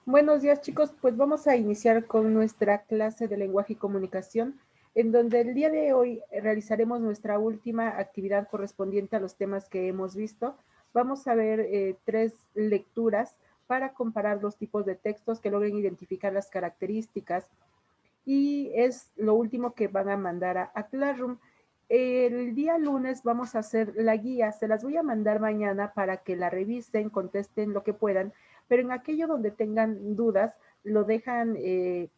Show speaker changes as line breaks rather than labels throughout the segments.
Buenos días, chicos. Pues vamos a iniciar con nuestra clase de lenguaje y comunicación, en donde el día de hoy realizaremos nuestra última actividad correspondiente a los temas que hemos visto. Vamos a ver tres lecturas para comparar los tipos de textos que logren identificar las características y es lo último que van a mandar a Classroom. El día lunes vamos a hacer la guía, se las voy a mandar mañana para que la revisen, contesten lo que puedan, pero en aquello donde tengan dudas, lo dejan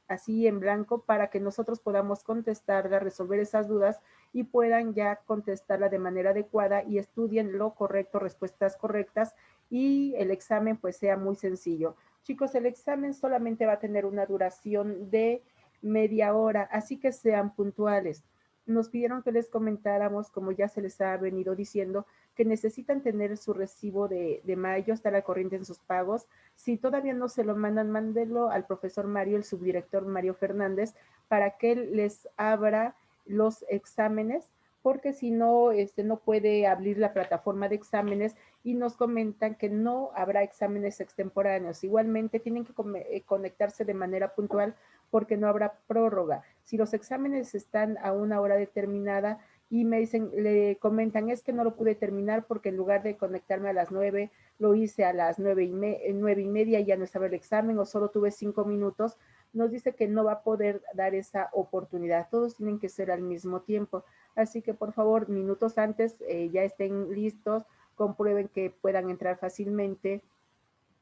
así en blanco para que nosotros podamos contestarla, resolver esas dudas y puedan ya contestarla de manera adecuada y estudien lo correcto, respuestas correctas y el examen pues sea muy sencillo. Chicos, el examen solamente va a tener una duración de media hora, así que sean puntuales. Nos pidieron que les comentáramos, como ya se les ha venido diciendo, que necesitan tener su recibo de mayo, estar al corriente en sus pagos. Si todavía no se lo mandan, mándenlo al profesor Mario, el subdirector Mario Fernández, para que él les abra los exámenes, porque si no, no puede abrir la plataforma de exámenes y nos comentan que no habrá exámenes extemporáneos. Igualmente tienen que conectarse de manera puntual porque no habrá prórroga. Si los exámenes están a una hora determinada y me dicen, le comentan, es que no lo pude terminar porque en lugar de conectarme a las 9, lo hice a las 9:30 y ya no estaba el examen o solo tuve 5 minutos, nos dice que no va a poder dar esa oportunidad. Todos tienen que ser al mismo tiempo. Así que por favor, minutos antes ya estén listos, comprueben que puedan entrar fácilmente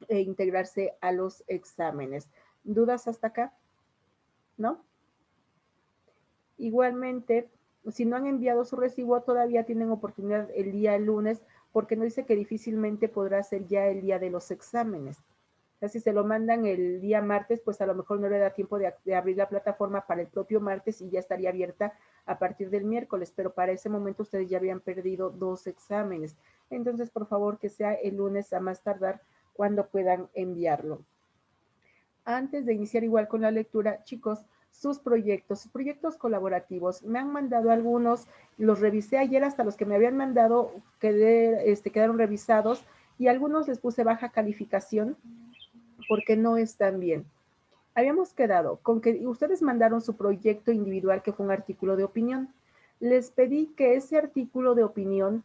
e integrarse a los exámenes. ¿Dudas hasta acá? ¿No? Igualmente, si no han enviado su recibo, todavía tienen oportunidad el día lunes, porque nos dice que difícilmente podrá ser ya el día de los exámenes. O sea, si se lo mandan el día martes, pues a lo mejor no le da tiempo de abrir la plataforma para el propio martes y ya estaría abierta a partir del miércoles, pero para ese momento ustedes ya habían perdido 2 exámenes. Entonces, por favor, que sea el lunes a más tardar cuando puedan enviarlo. Antes de iniciar igual con la lectura, chicos, sus proyectos colaborativos. Me han mandado algunos, los revisé ayer, hasta los que me habían mandado quedaron revisados y algunos les puse baja calificación porque no están bien. Habíamos quedado con que ustedes mandaron su proyecto individual, que fue un artículo de opinión. Les pedí que ese artículo de opinión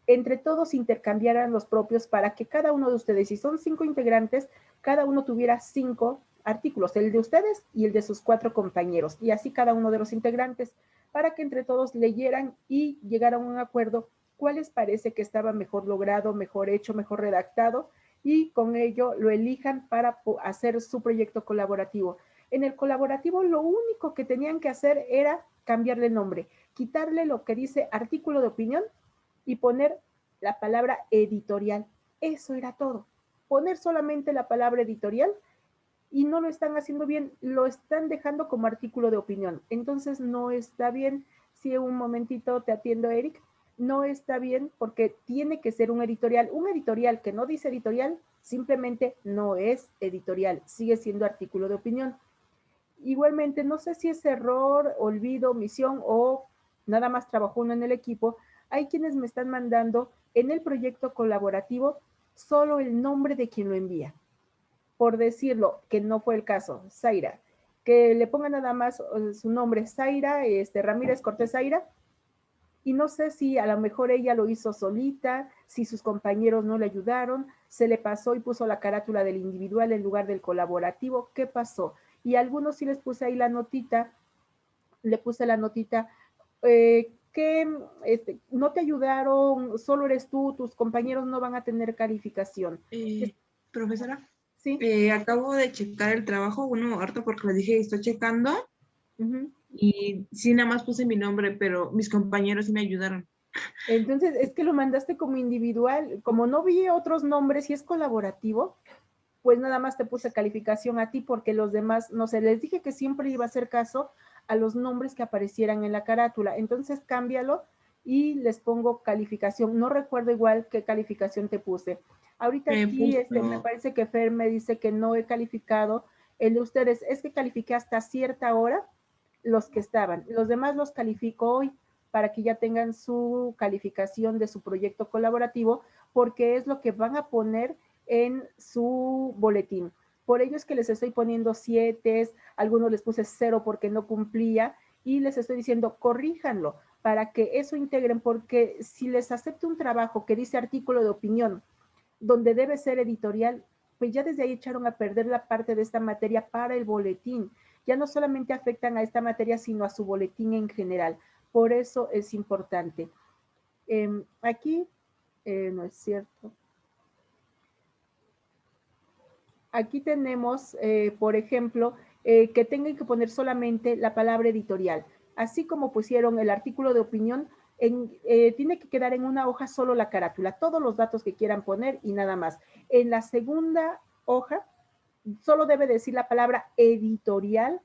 entre todos intercambiaran los propios para que cada uno de ustedes, si son 5 integrantes, cada uno tuviera 5 artículos, el de ustedes y el de sus 4 compañeros, y así cada uno de los integrantes, para que entre todos leyeran y llegaran a un acuerdo cuál les parece que estaba mejor logrado, mejor hecho, mejor redactado, y con ello lo elijan para hacer su proyecto colaborativo. En el colaborativo lo único que tenían que hacer era cambiarle el nombre, quitarle lo que dice artículo de opinión y poner la palabra editorial. Eso era todo. Poner solamente la palabra editorial y no lo están haciendo bien, lo están dejando como artículo de opinión. Entonces no está bien. Si un momentito te atiendo, Eric, no está bien porque tiene que ser un editorial. Un editorial que no dice editorial simplemente no es editorial, sigue siendo artículo de opinión. Igualmente, no sé si es error, olvido, omisión o nada más trabajó uno en el equipo. Hay quienes me están mandando en el proyecto colaborativo solo el nombre de quien lo envía. Por decirlo, que no fue el caso, Zaira. Que le ponga nada más su nombre, Zaira, Ramírez Cortés Zaira, y no sé si a lo mejor ella lo hizo solita, si sus compañeros no le ayudaron, se le pasó y puso la carátula del individual en lugar del colaborativo, ¿qué pasó? Y a algunos sí les puse ahí la notita, le puse la notita, que no te ayudaron, solo eres tú, tus compañeros no van a tener calificación.
Profesora,
Sí.
acabo de checar el trabajo, bueno, harto porque le dije, estoy checando,
Uh-huh.
y sí, nada más puse mi nombre, pero mis compañeros sí me ayudaron.
Entonces, es que lo mandaste como individual, como no vi otros nombres y es colaborativo, pues nada más te puse calificación a ti porque los demás, no sé, les dije que siempre iba a hacer caso a los nombres que aparecieran en la carátula. Entonces cámbialo y les pongo calificación. No recuerdo igual qué calificación te puse. Ahorita
Me
aquí
puso,
me parece que Fer me dice que no he calificado el de ustedes. Es que califiqué hasta cierta hora los que estaban. Los demás los califico hoy para que ya tengan su calificación de su proyecto colaborativo porque es lo que van a poner en su boletín. Por ello es que les estoy poniendo 7, algunos les puse 0 porque no cumplía, y les estoy diciendo, corríjanlo, para que eso integren, porque si les acepto un trabajo que dice artículo de opinión, donde debe ser editorial, pues ya desde ahí echaron a perder la parte de esta materia para el boletín. Ya no solamente afectan a esta materia, sino a su boletín en general. Por eso es importante. Aquí, no es cierto. Aquí tenemos, por ejemplo, que tengan que poner solamente la palabra editorial. Así como pusieron el artículo de opinión, tiene que quedar en una hoja solo la carátula, todos los datos que quieran poner y nada más. En la segunda hoja, solo debe decir la palabra editorial,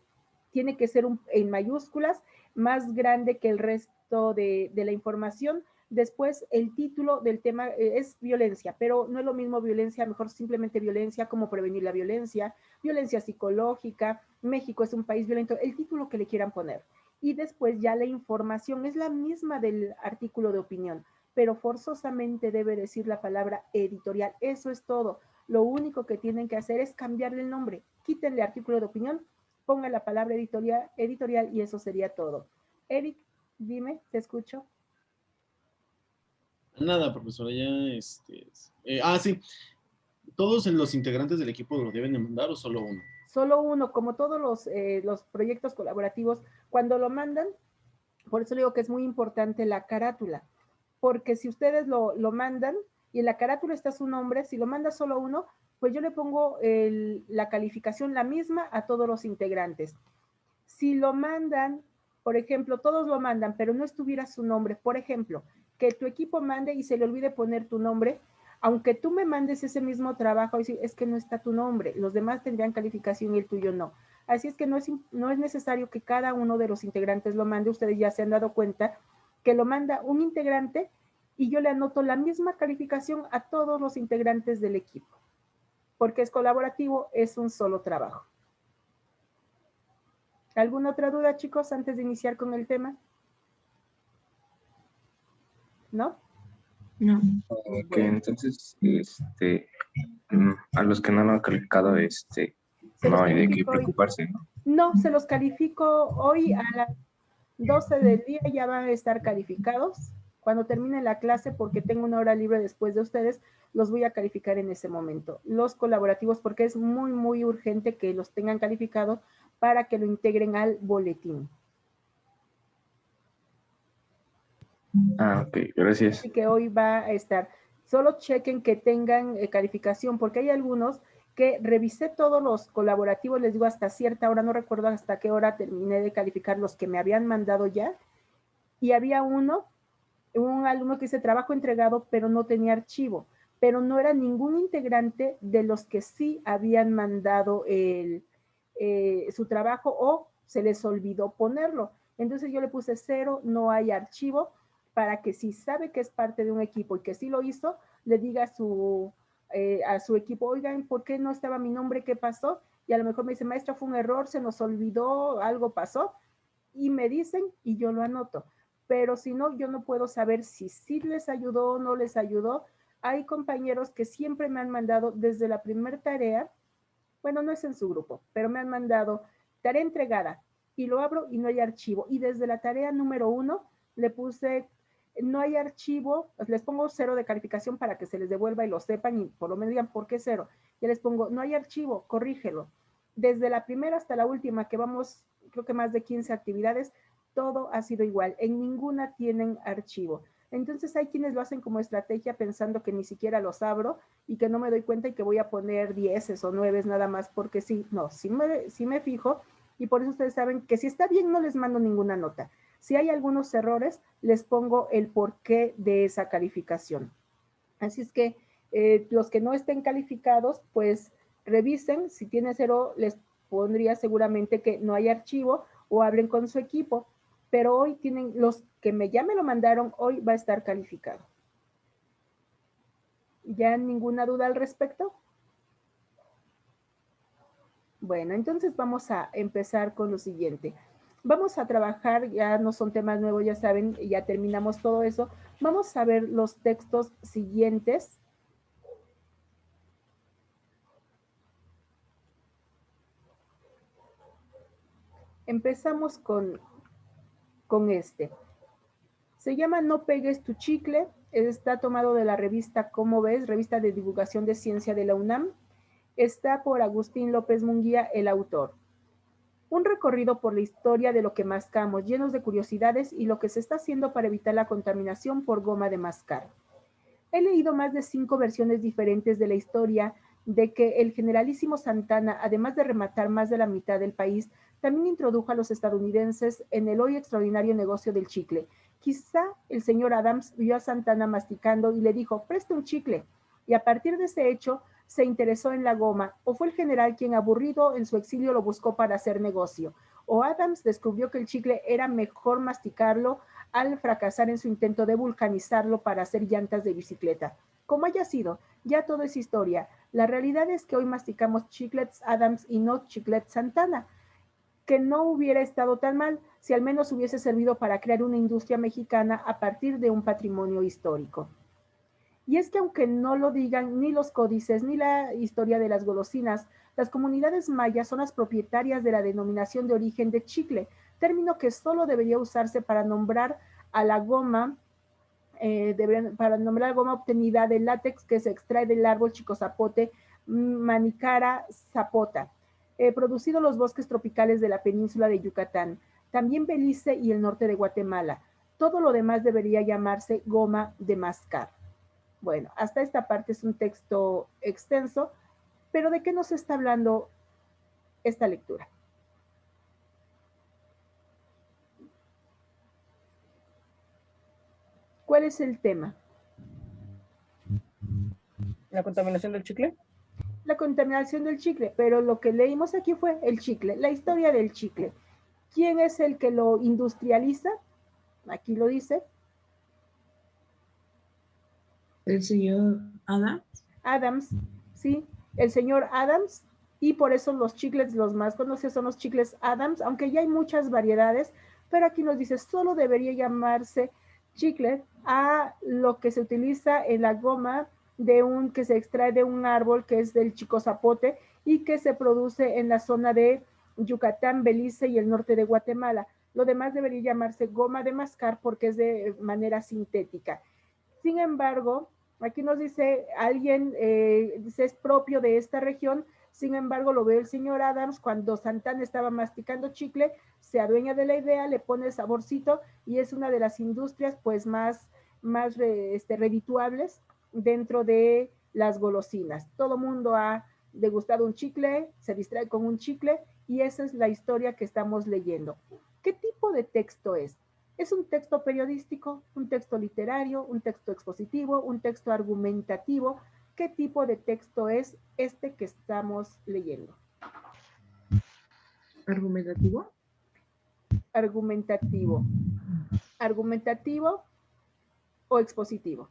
tiene que ser en mayúsculas, más grande que el resto de la información. Después, el título del tema es violencia, pero no es lo mismo violencia, mejor simplemente violencia, cómo prevenir la violencia, violencia psicológica, México es un país violento, el título que le quieran poner. Y después ya la información es la misma del artículo de opinión, pero forzosamente debe decir la palabra editorial. Eso es todo. Lo único que tienen que hacer es cambiarle el nombre. Quítenle artículo de opinión, pongan la palabra editorial y eso sería todo. Eric, dime, te escucho.
Nada, profesora, ya sí. ¿Todos los integrantes del equipo lo deben de mandar o solo uno?
Solo uno, como todos los proyectos colaborativos, cuando lo mandan, por eso digo que es muy importante la carátula, porque si ustedes lo mandan y en la carátula está su nombre, si lo manda solo uno, pues yo le pongo la calificación la misma a todos los integrantes. Si lo mandan, por ejemplo, todos lo mandan, pero no estuviera su nombre, por ejemplo, que tu equipo mande y se le olvide poner tu nombre, aunque tú me mandes ese mismo trabajo, es que no está tu nombre, los demás tendrían calificación y el tuyo no. Así es que no es necesario que cada uno de los integrantes lo mande, ustedes ya se han dado cuenta que lo manda un integrante y yo le anoto la misma calificación a todos los integrantes del equipo, porque es colaborativo, es un solo trabajo. ¿Alguna otra duda, chicos, antes de iniciar con el tema? ¿No?
No.
Ok, bueno. Entonces, a los que no lo han calificado, no hay de qué preocuparse, ¿no?
No, se los califico hoy a las 12 del día, ya van a estar calificados. Cuando termine la clase, porque tengo una hora libre después de ustedes, los voy a calificar en ese momento. Los colaborativos, porque es muy, muy urgente que los tengan calificados para que lo integren al boletín.
Ok, gracias.
Así que hoy va a estar. Solo chequen que tengan calificación, porque hay algunos que revisé todos los colaborativos, les digo hasta cierta hora, no recuerdo hasta qué hora terminé de calificar los que me habían mandado ya, y había un alumno que dice trabajo entregado, pero no tenía archivo, pero no era ningún integrante de los que sí habían mandado su trabajo o se les olvidó ponerlo. Entonces yo le puse 0, no hay archivo, para que si sabe que es parte de un equipo y que sí lo hizo, le diga a su equipo, oigan, ¿por qué no estaba mi nombre? ¿Qué pasó? Y a lo mejor me dice, maestra, fue un error, se nos olvidó, algo pasó, y me dicen y yo lo anoto. Pero si no, yo no puedo saber si sí les ayudó o no les ayudó. Hay compañeros que siempre me han mandado desde la primera tarea, bueno, no es en su grupo, pero me han mandado tarea entregada y lo abro y no hay archivo. Y desde la tarea número 1 le puse, no hay archivo, les pongo 0 de calificación para que se les devuelva y lo sepan y por lo menos digan por qué 0. Ya les pongo, no hay archivo, corrígelo. Desde la primera hasta la última, que vamos, creo que más de 15 actividades, todo ha sido igual. En ninguna tienen archivo. Entonces hay quienes lo hacen como estrategia pensando que ni siquiera los abro y que no me doy cuenta y que voy a poner 10 o 9 nada más porque sí, no, sí me fijo y por eso ustedes saben que si está bien no les mando ninguna nota. Si hay algunos errores, les pongo el porqué de esa calificación. Así es que los que no estén calificados, pues revisen. Si tiene 0, les pondría seguramente que no hay archivo o hablen con su equipo. Pero hoy tienen, los que ya me lo mandaron, hoy va a estar calificado. ¿Ya ninguna duda al respecto? Bueno, entonces vamos a empezar con lo siguiente. Vamos a trabajar, ya no son temas nuevos, ya saben, ya terminamos todo eso. Vamos a ver los textos siguientes. Empezamos con este. Se llama No pegues tu chicle. Está tomado de la revista Cómo ves, revista de divulgación de ciencia de la UNAM. Está por Agustín López Munguía, el autor. Un recorrido por la historia de lo que mascamos, llenos de curiosidades y lo que se está haciendo para evitar la contaminación por goma de mascar. He leído más de 5 versiones diferentes de la historia de que el generalísimo Santana, además de rematar más de la mitad del país, también introdujo a los estadounidenses en el hoy extraordinario negocio del chicle. Quizá el señor Adams vio a Santana masticando y le dijo, preste un chicle, y a partir de ese hecho se interesó en la goma, o fue el general quien aburrido en su exilio lo buscó para hacer negocio, o Adams descubrió que el chicle era mejor masticarlo al fracasar en su intento de vulcanizarlo para hacer llantas de bicicleta. Como haya sido, ya todo es historia. La realidad es que hoy masticamos chiclets Adams y no chiclets Santana, que no hubiera estado tan mal si al menos hubiese servido para crear una industria mexicana a partir de un patrimonio histórico. Y es que aunque no lo digan ni los códices ni la historia de las golosinas, las comunidades mayas son las propietarias de la denominación de origen de chicle, término que solo debería usarse para nombrar a la goma, obtenida del látex que se extrae del árbol chicozapote Manicara zapota, producido en los bosques tropicales de la península de Yucatán, también Belice y el norte de Guatemala. Todo lo demás debería llamarse goma de mascar. Bueno, hasta esta parte es un texto extenso, pero ¿de qué nos está hablando esta lectura? ¿Cuál es el tema?
¿La contaminación del chicle?
La contaminación del chicle, pero lo que leímos aquí fue el chicle, la historia del chicle. ¿Quién es el que lo industrializa? Aquí lo dice.
El señor Adams.
Adams, sí, el señor Adams, y por eso los chicles, los más conocidos son los chicles Adams, aunque ya hay muchas variedades, pero aquí nos dice, solo debería llamarse chicle a lo que se utiliza en la goma que se extrae de un árbol que es del chicozapote y que se produce en la zona de Yucatán, Belice y el norte de Guatemala. Lo demás debería llamarse goma de mascar porque es de manera sintética. Sin embargo, aquí nos dice alguien, dice es propio de esta región, sin embargo lo ve el señor Adams cuando Santana estaba masticando chicle, se adueña de la idea, le pone el saborcito y es una de las industrias pues más redituables dentro de las golosinas. Todo mundo ha degustado un chicle, se distrae con un chicle y esa es la historia que estamos leyendo. ¿Qué tipo de texto es? ¿Es un texto periodístico, un texto literario, un texto expositivo, un texto argumentativo? ¿Qué tipo de texto es este que estamos leyendo?
¿Argumentativo?
Argumentativo. ¿Argumentativo o expositivo?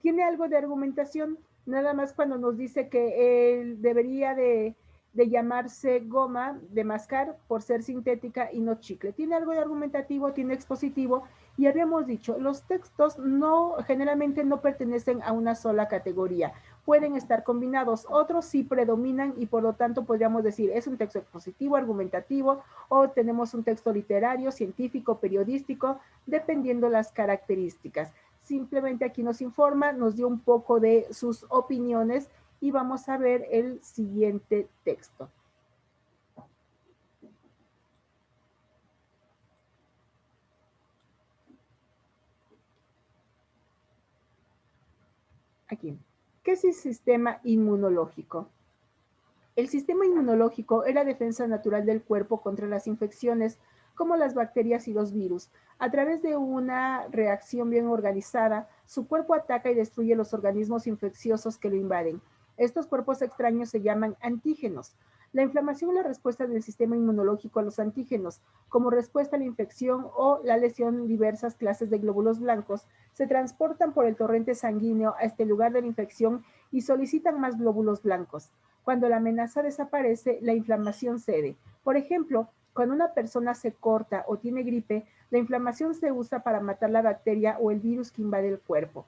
¿Tiene algo de argumentación? Nada más cuando nos dice que él debería de llamarse goma de mascar por ser sintética y no chicle. Tiene algo de argumentativo, tiene expositivo, y habíamos dicho, los textos generalmente no pertenecen a una sola categoría, pueden estar combinados, otros sí predominan y por lo tanto podríamos decir, es un texto expositivo, argumentativo, o tenemos un texto literario, científico, periodístico, dependiendo las características. Simplemente aquí nos informa, nos dio un poco de sus opiniones y vamos a ver el siguiente texto. Aquí. ¿Qué es el sistema inmunológico? El sistema inmunológico es la defensa natural del cuerpo contra las infecciones, como las bacterias y los virus. A través de una reacción bien organizada, su cuerpo ataca y destruye los organismos infecciosos que lo invaden. Estos cuerpos extraños se llaman antígenos. La inflamación es la respuesta del sistema inmunológico a los antígenos. Como respuesta a la infección o la lesión, diversas clases de glóbulos blancos se transportan por el torrente sanguíneo a este lugar de la infección y solicitan más glóbulos blancos. Cuando la amenaza desaparece, la inflamación cede. Por ejemplo, cuando una persona se corta o tiene gripe, la inflamación se usa para matar la bacteria o el virus que invade el cuerpo.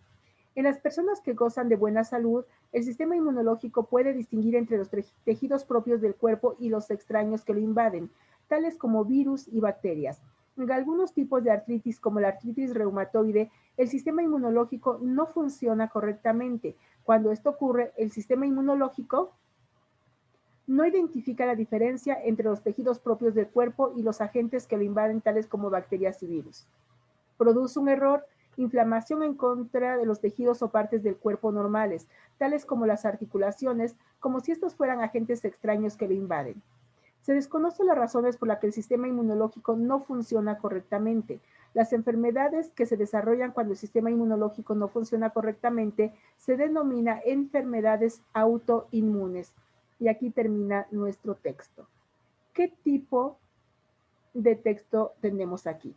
En las personas que gozan de buena salud, el sistema inmunológico puede distinguir entre los tejidos propios del cuerpo y los extraños que lo invaden, tales como virus y bacterias. En algunos tipos de artritis, como la artritis reumatoide, el sistema inmunológico no funciona correctamente. Cuando esto ocurre, el sistema inmunológico no identifica la diferencia entre los tejidos propios del cuerpo y los agentes que lo invaden, tales como bacterias y virus. Produce un error, inflamación en contra de los tejidos o partes del cuerpo normales, tales como las articulaciones, como si estos fueran agentes extraños que lo invaden. Se desconocen las razones por las que el sistema inmunológico no funciona correctamente. Las enfermedades que se desarrollan cuando el sistema inmunológico no funciona correctamente se denomina enfermedades autoinmunes. Y aquí termina nuestro texto. ¿Qué tipo de texto tenemos aquí?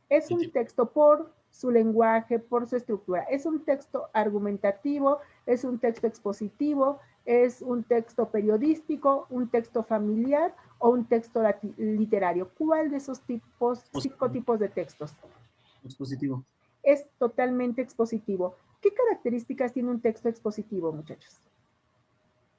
Es un texto por su lenguaje, por su estructura. Es un texto argumentativo, es un texto expositivo, es un texto periodístico, un texto familiar o un texto literario. ¿Cuál de esos tipos, 5 tipos de textos?
Expositivo.
Es totalmente expositivo. ¿Qué características tiene un texto expositivo, muchachos?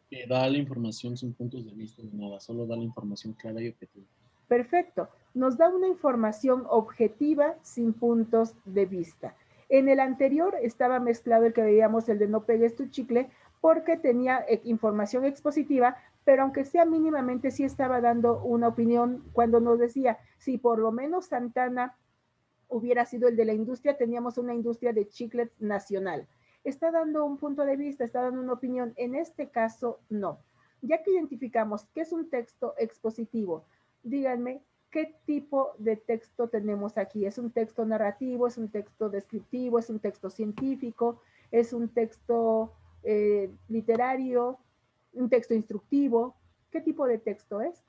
Que da la información sin puntos de vista ni nada, solo da la información clara y objetiva.
Perfecto. Nos da una información objetiva sin puntos de vista. En el anterior estaba mezclado el que veíamos, el de no pegues tu chicle, porque tenía información expositiva, pero aunque sea mínimamente sí estaba dando una opinión cuando nos decía, si por lo menos Santana hubiera sido el de la industria, teníamos una industria de chicles nacional. Está dando un punto de vista, está dando una opinión. En este caso, no. Ya que identificamos qué es un texto expositivo, díganme qué tipo de texto tenemos aquí. ¿Es un texto narrativo? ¿Es un texto descriptivo? ¿Es un texto científico? ¿Es un texto literario? ¿Un texto instructivo? ¿Qué tipo de texto es?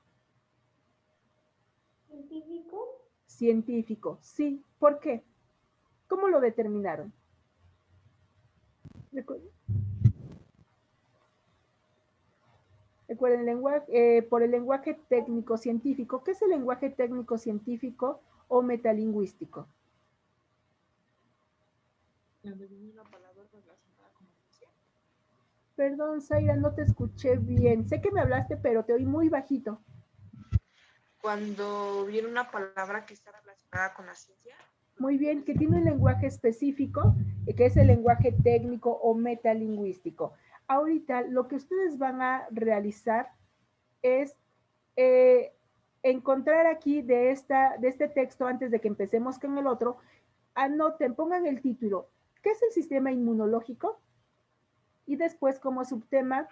¿Científico?
Científico, sí. ¿Por qué? ¿Cómo lo determinaron? Recuerden, por el lenguaje técnico-científico. ¿Qué es el lenguaje técnico-científico o metalingüístico? Perdón, Zaira, no te escuché bien. Sé que me hablaste, pero te oí muy bajito.
Cuando viene una palabra que está relacionada con la ciencia.
Muy bien, que tiene un lenguaje específico, que es el lenguaje técnico o metalingüístico. Ahorita lo que ustedes van a realizar es encontrar aquí de este texto, antes de que empecemos con el otro, anoten, pongan el título. ¿Qué es el sistema inmunológico? Y después como subtema,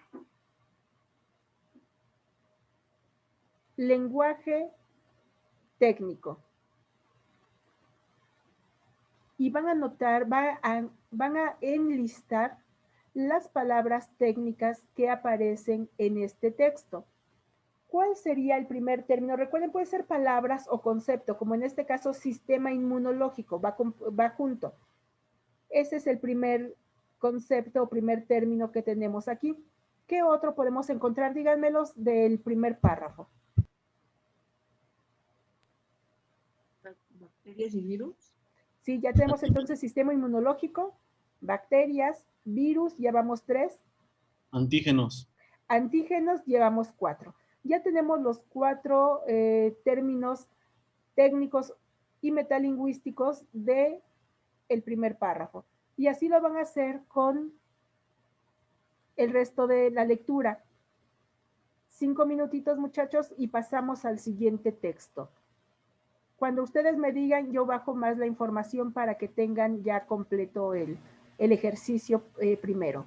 lenguaje técnico. Y van a anotar, van a enlistar las palabras técnicas que aparecen en este texto. ¿Cuál sería el primer término? Recuerden, puede ser palabras o concepto, como en este caso sistema inmunológico, va junto. Ese es el primer concepto o primer término que tenemos aquí. ¿Qué otro podemos encontrar? Díganmelos del primer párrafo.
Bacterias y virus.
Sí, ya tenemos entonces sistema inmunológico, bacterias, virus, ya vamos 3.
Antígenos.
Antígenos, llevamos 4. Ya tenemos los 4 términos técnicos y metalingüísticos del primer párrafo. Y así lo van a hacer con el resto de la lectura. 5 minutitos, muchachos, y pasamos al siguiente texto. Cuando ustedes me digan, yo bajo más la información para que tengan ya completo el ejercicio primero.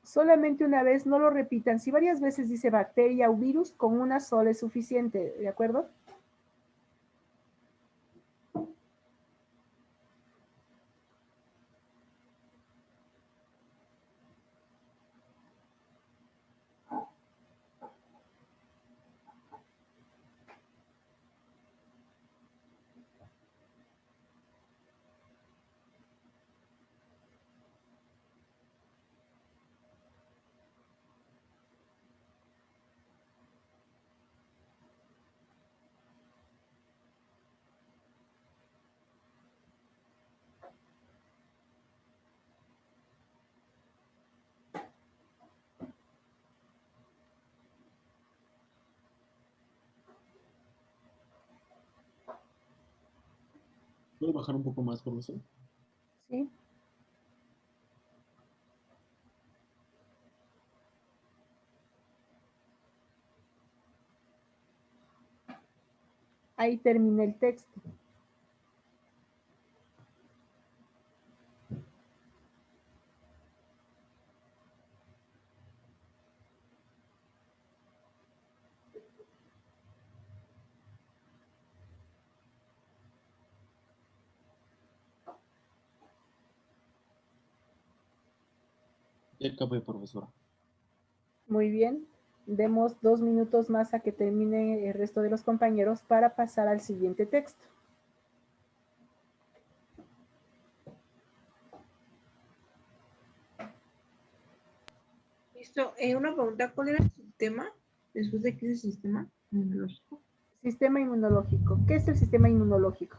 Solamente una vez, no lo repitan. Si varias veces dice bacteria o virus, con una sola es suficiente, ¿de acuerdo?
¿Puedo bajar un poco más, por eso?
¿Sí? Ahí termina el texto.
Ya acabé, profesora.
Muy bien. Demos 2 minutos más a que termine el resto de los compañeros para pasar al siguiente texto.
Listo. Una pregunta, ¿cuál era el sistema? Después de qué es el sistema inmunológico.
Sistema inmunológico. ¿Qué es el sistema inmunológico?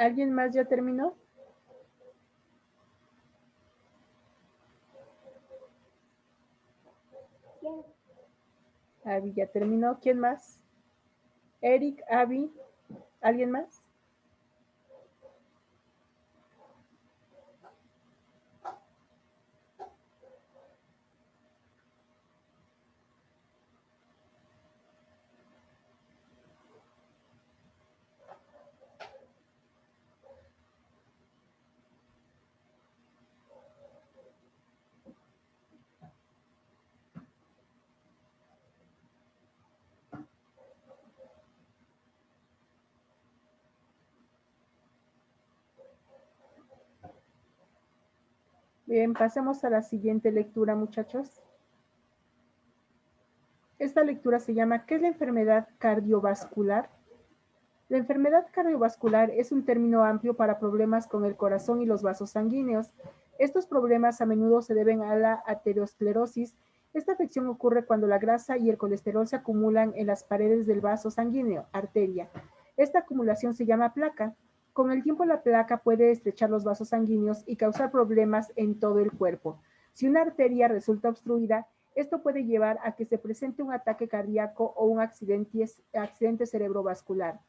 ¿Alguien más ya terminó? Abby ya terminó. ¿Quién más? Eric, Abby, ¿alguien más? Bien, pasemos a la siguiente lectura, muchachos. Esta lectura se llama ¿qué es la enfermedad cardiovascular? La enfermedad cardiovascular es un término amplio para problemas con el corazón y los vasos sanguíneos. Estos problemas a menudo se deben a la aterosclerosis. Esta afección ocurre cuando la grasa y el colesterol se acumulan en las paredes del vaso sanguíneo, arteria. Esta acumulación se llama placa. Con el tiempo la placa puede estrechar los vasos sanguíneos y causar problemas en todo el cuerpo. Si una arteria resulta obstruida, esto puede llevar a que se presente un ataque cardíaco o un accidente cerebrovascular.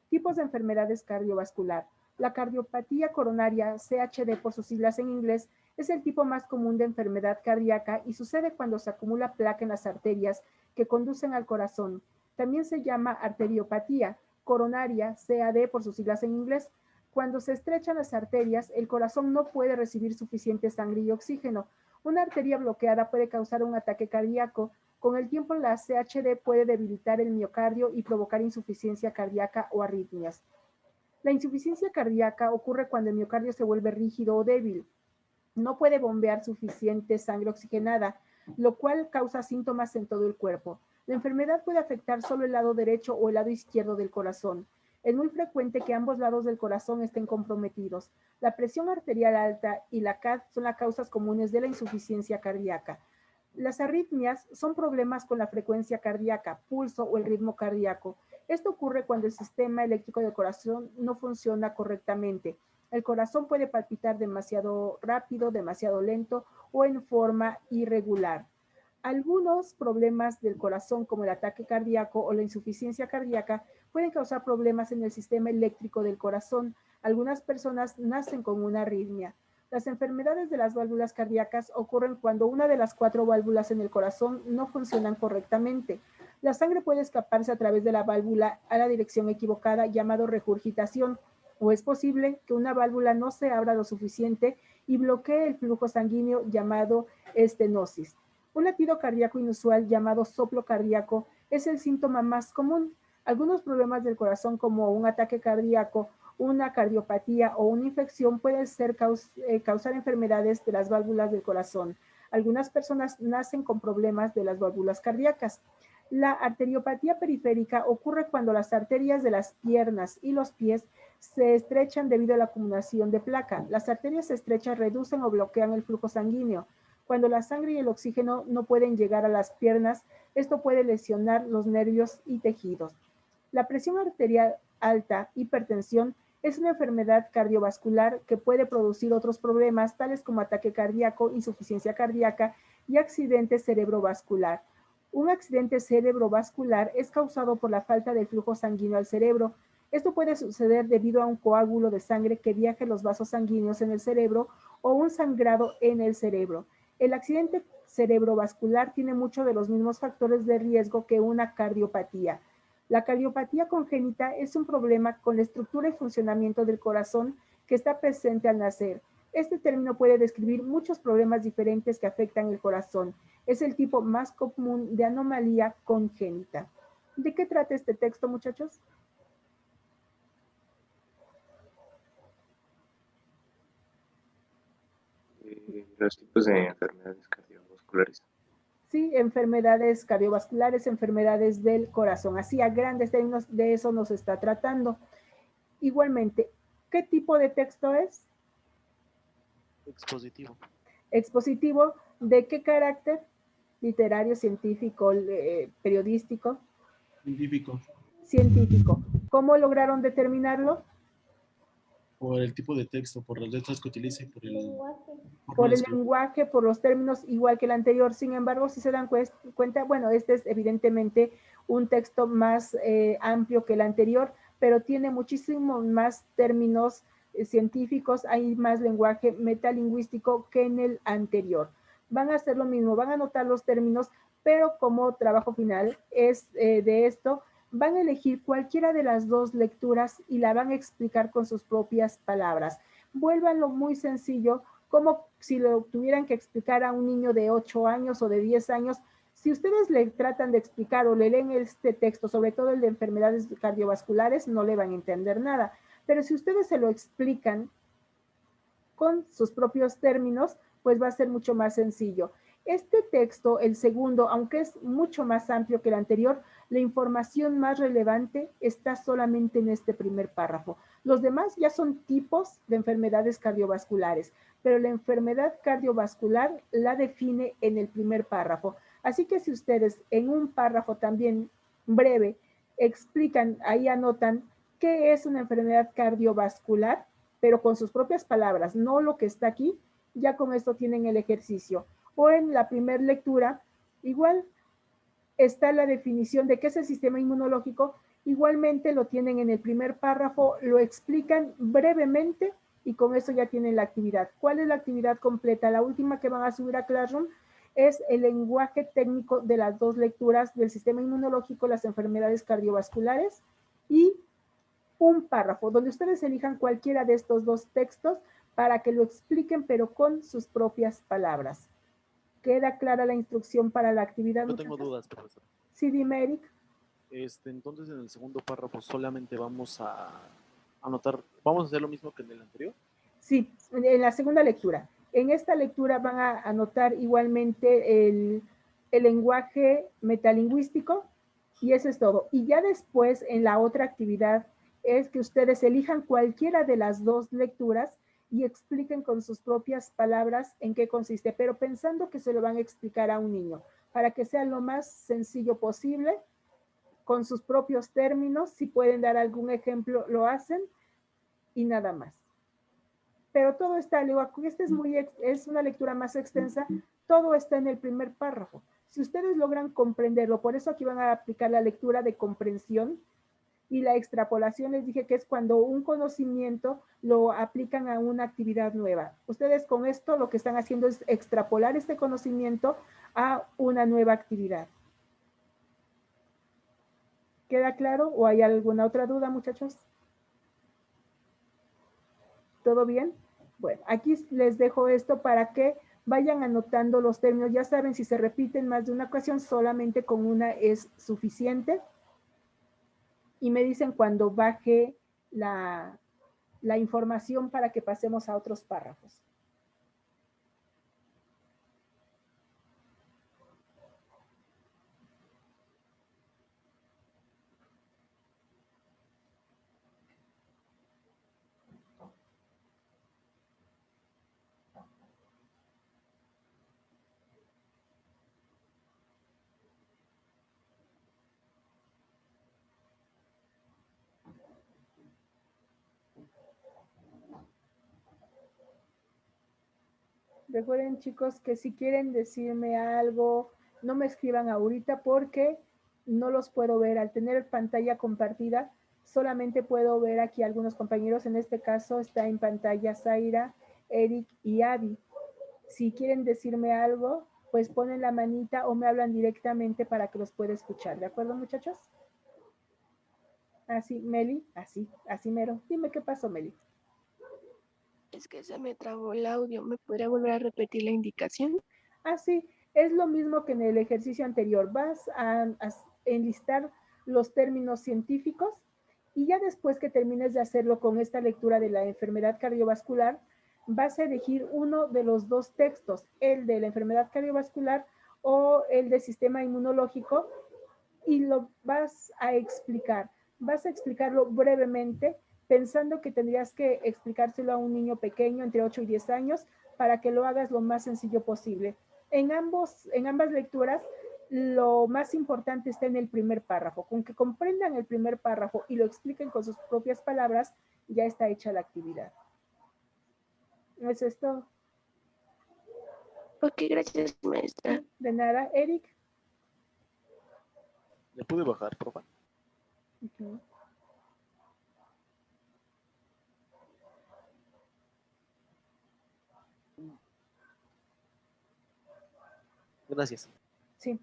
Tipos de enfermedades cardiovascular. La cardiopatía coronaria, CHD por sus siglas en inglés, es el tipo más común de enfermedad cardíaca y sucede cuando se acumula placa en las arterias que conducen al corazón. También se llama arteriopatía coronaria, CAD por sus siglas en inglés. Cuando se estrechan las arterias, el corazón no puede recibir suficiente sangre y oxígeno. Una arteria bloqueada puede causar un ataque cardíaco. Con el tiempo, la CHD puede debilitar el miocardio y provocar insuficiencia cardíaca o arritmias. La insuficiencia cardíaca ocurre cuando el miocardio se vuelve rígido o débil. No puede bombear suficiente sangre oxigenada, lo cual causa síntomas en todo el cuerpo. La enfermedad puede afectar solo el lado derecho o el lado izquierdo del corazón. Es muy frecuente que ambos lados del corazón estén comprometidos. La presión arterial alta y la CAD son las causas comunes de la insuficiencia cardíaca. Las arritmias son problemas con la frecuencia cardíaca, pulso o el ritmo cardíaco. Esto ocurre cuando el sistema eléctrico del corazón no funciona correctamente. El corazón puede palpitar demasiado rápido, demasiado lento o en forma irregular. Algunos problemas del corazón, como el ataque cardíaco o la insuficiencia cardíaca, pueden causar problemas en el sistema eléctrico del corazón. Algunas personas nacen con una arritmia. Las enfermedades de las válvulas cardíacas ocurren cuando una de las 4 válvulas en el corazón no funcionan correctamente. La sangre puede escaparse a través de la válvula a la dirección equivocada, llamado regurgitación, o es posible que una válvula no se abra lo suficiente y bloquee el flujo sanguíneo, llamado estenosis. Un latido cardíaco inusual, llamado soplo cardíaco, es el síntoma más común. Algunos problemas del corazón, como un ataque cardíaco, una cardiopatía o una infección, pueden causar enfermedades de las válvulas del corazón. Algunas personas nacen con problemas de las válvulas cardíacas. La arteriopatía periférica ocurre cuando las arterias de las piernas y los pies se estrechan debido a la acumulación de placa. Las arterias estrechas reducen o bloquean el flujo sanguíneo. Cuando la sangre y el oxígeno no pueden llegar a las piernas, esto puede lesionar los nervios y tejidos. La presión arterial alta, hipertensión, es una enfermedad cardiovascular que puede producir otros problemas, tales como ataque cardíaco, insuficiencia cardíaca y accidente cerebrovascular. Un accidente cerebrovascular es causado por la falta de flujo sanguíneo al cerebro. Esto puede suceder debido a un coágulo de sangre que viaje en los vasos sanguíneos en el cerebro o un sangrado en el cerebro. El accidente cerebrovascular tiene muchos de los mismos factores de riesgo que una cardiopatía. La cardiopatía congénita es un problema con la estructura y funcionamiento del corazón que está presente al nacer. Este término puede describir muchos problemas diferentes que afectan el corazón. Es el tipo más común de anomalía congénita. ¿De qué trata este texto, muchachos?
Los tipos de enfermedades cardiovasculares.
Sí, enfermedades cardiovasculares, enfermedades del corazón. Así a grandes términos de eso nos está tratando. Igualmente, ¿qué tipo de texto es?
Expositivo.
Expositivo, ¿de qué carácter? Literario, científico, periodístico.
Científico.
Científico. ¿Cómo lograron determinarlo?
Por el tipo de texto, por las letras que utiliza y
por el lenguaje, por los términos, igual que el anterior. Sin embargo, si se dan cuenta, bueno, este es evidentemente un texto más amplio que el anterior, pero tiene muchísimos más términos científicos, hay más lenguaje metalingüístico que en el anterior. Van a hacer lo mismo, van a anotar los términos, pero como trabajo final es de esto, van a elegir cualquiera de las dos lecturas y la van a explicar con sus propias palabras. Vuélvanlo muy sencillo, como si lo tuvieran que explicar a un niño de 8 años o de 10 años. Si ustedes le tratan de explicar o le leen este texto, sobre todo el de enfermedades cardiovasculares, no le van a entender nada. Pero si ustedes se lo explican con sus propios términos, pues va a ser mucho más sencillo. Este texto, el segundo, aunque es mucho más amplio que el anterior, la información más relevante está solamente en este primer párrafo. Los demás ya son tipos de enfermedades cardiovasculares, pero la enfermedad cardiovascular la define en el primer párrafo. Así que si ustedes en un párrafo también breve explican, ahí anotan qué es una enfermedad cardiovascular, pero con sus propias palabras, no lo que está aquí, ya con esto tienen el ejercicio. O en la primera lectura, igual está la definición de qué es el sistema inmunológico, igualmente lo tienen en el primer párrafo, lo explican brevemente y con eso ya tienen la actividad. ¿Cuál es la actividad completa? La última que van a subir a Classroom es el lenguaje técnico de las dos lecturas del sistema inmunológico, las enfermedades cardiovasculares y un párrafo donde ustedes elijan cualquiera de estos dos textos para que lo expliquen, pero con sus propias palabras. ¿Queda clara la instrucción para la actividad?
Yo tengo dudas, profesor.
Sí, dime, Eric.
Entonces, en el segundo párrafo solamente vamos a anotar, vamos a hacer lo mismo que en el anterior.
Sí, en la segunda lectura. En esta lectura van a anotar igualmente el lenguaje metalingüístico y eso es todo. Y ya después, en la otra actividad, es que ustedes elijan cualquiera de las dos lecturas y expliquen con sus propias palabras en qué consiste, pero pensando que se lo van a explicar a un niño, para que sea lo más sencillo posible, con sus propios términos. Si pueden dar algún ejemplo, lo hacen y nada más. Pero todo está, esta es una lectura más extensa, todo está en el primer párrafo. Si ustedes logran comprenderlo, por eso aquí van a aplicar la lectura de comprensión y la extrapolación, les dije que es cuando un conocimiento lo aplican a una actividad nueva. Ustedes con esto lo que están haciendo es extrapolar este conocimiento a una nueva actividad. ¿Queda claro o hay alguna otra duda, muchachos? ¿Todo bien? Bueno, aquí les dejo esto para que vayan anotando los términos. Ya saben, si se repiten más de una ocasión, solamente con una es suficiente. Y me dicen cuando baje la información para que pasemos a otros párrafos. Recuerden, chicos, que si quieren decirme algo, no me escriban ahorita porque no los puedo ver. Al tener pantalla compartida, solamente puedo ver aquí a algunos compañeros. En este caso está en pantalla Zaira, Eric y Adi. Si quieren decirme algo, pues ponen la manita o me hablan directamente para que los pueda escuchar. ¿De acuerdo, muchachos? Así, Meli, así mero. Dime qué pasó, Meli.
Es que se me trabó el audio. ¿Me podría volver a repetir la indicación?
Así, es lo mismo que en el ejercicio anterior. Vas a enlistar los términos científicos y ya después que termines de hacerlo con esta lectura de la enfermedad cardiovascular, vas a elegir uno de los dos textos, el de la enfermedad cardiovascular o el del sistema inmunológico, y lo vas a explicar. Vas a explicarlo brevemente, pensando que tendrías que explicárselo a un niño pequeño entre 8 y 10 años para que lo hagas lo más sencillo posible. En ambas lecturas, lo más importante está en el primer párrafo. Con que comprendan el primer párrafo y lo expliquen con sus propias palabras, ya está hecha la actividad. Eso es todo.
Ok, gracias, maestra.
De nada, Eric.
¿Le pude bajar, profe?
Uh-huh.
Gracias.
Sí.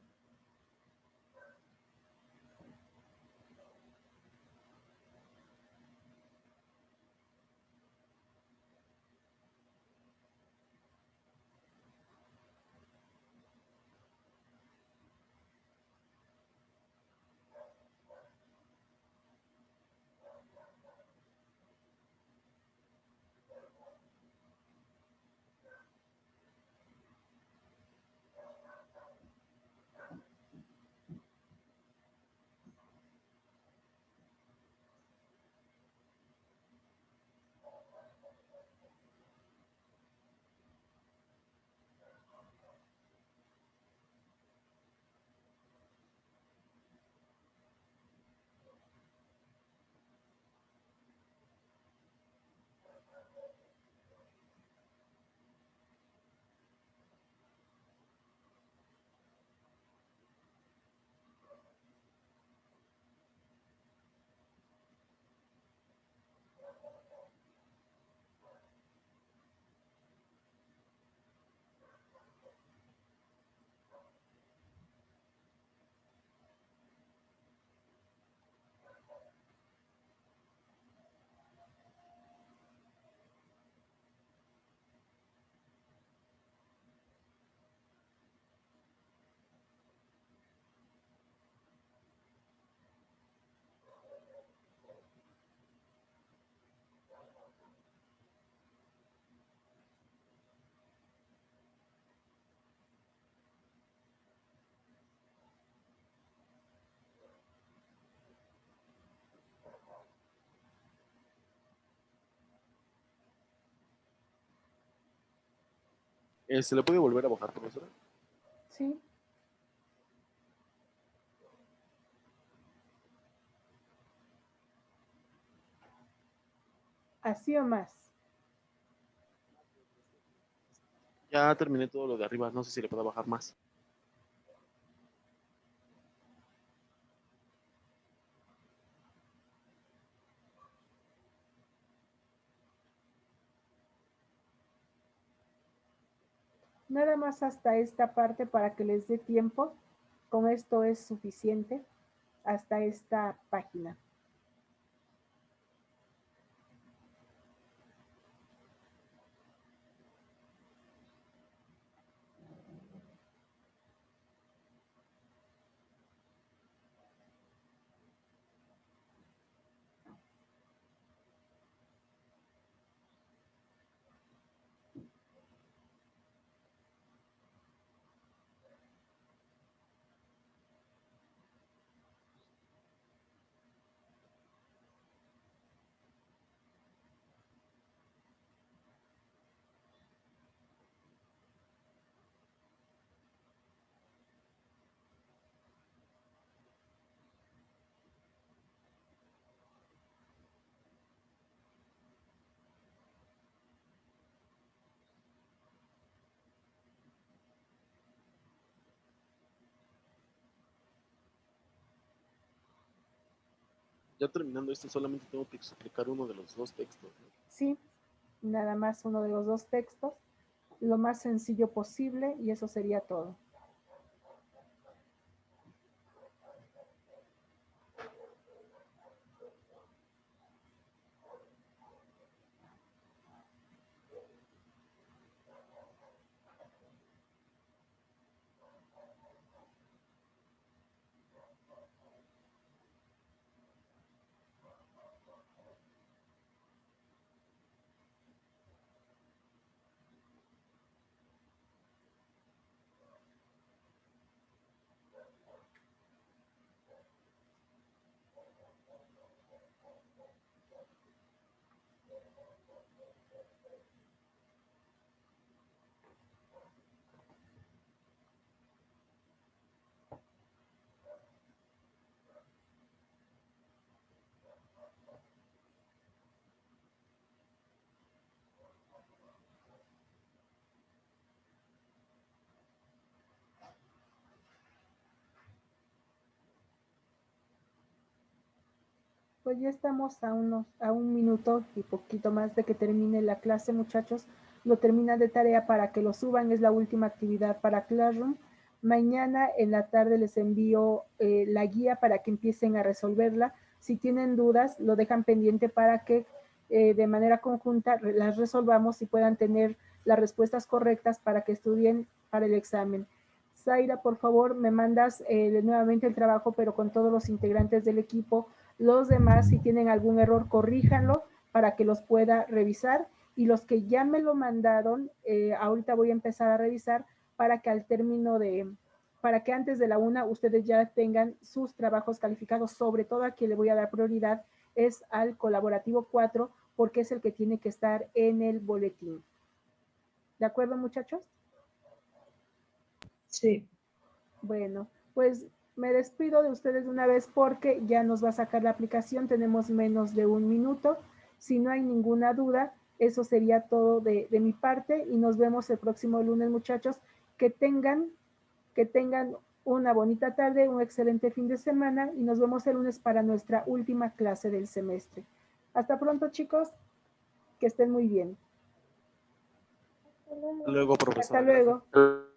¿Se le puede volver a bajar, profesora?
Sí. Así o más.
Ya terminé todo lo de arriba, no sé si le puedo bajar más.
Nada más hasta esta parte para que les dé tiempo. Con esto es suficiente. Hasta esta página.
ya terminando esto, solamente tengo que explicar uno de los dos textos, ¿no?
Sí, nada más uno de los dos textos, lo más sencillo posible y eso sería todo. Pues ya estamos a un minuto y poquito más de que termine la clase, muchachos. Lo terminan de tarea para que lo suban, es la última actividad para Classroom. Mañana en la tarde les envío la guía para que empiecen a resolverla. Si tienen dudas, lo dejan pendiente para que de manera conjunta las resolvamos y puedan tener las respuestas correctas para que estudien para el examen. Zaira, por favor, me mandas nuevamente el trabajo, pero con todos los integrantes del equipo. Los demás, si tienen algún error, corríjanlo para que los pueda revisar. Y los que ya me lo mandaron, ahorita voy a empezar a revisar para que para que antes de la 1 ustedes ya tengan sus trabajos calificados. Sobre todo a quien le voy a dar prioridad es al colaborativo 4, porque es el que tiene que estar en el boletín. ¿De acuerdo, muchachos?
Sí.
Bueno, pues me despido de ustedes de una vez porque ya nos va a sacar la aplicación, tenemos menos de un minuto. Si no hay ninguna duda, eso sería todo de mi parte y nos vemos el próximo lunes, muchachos. Que tengan una bonita tarde, un excelente fin de semana y nos vemos el lunes para nuestra última clase del semestre. Hasta pronto, chicos, que estén muy bien.
Hasta luego, profesor.
Hasta luego.
Gracias.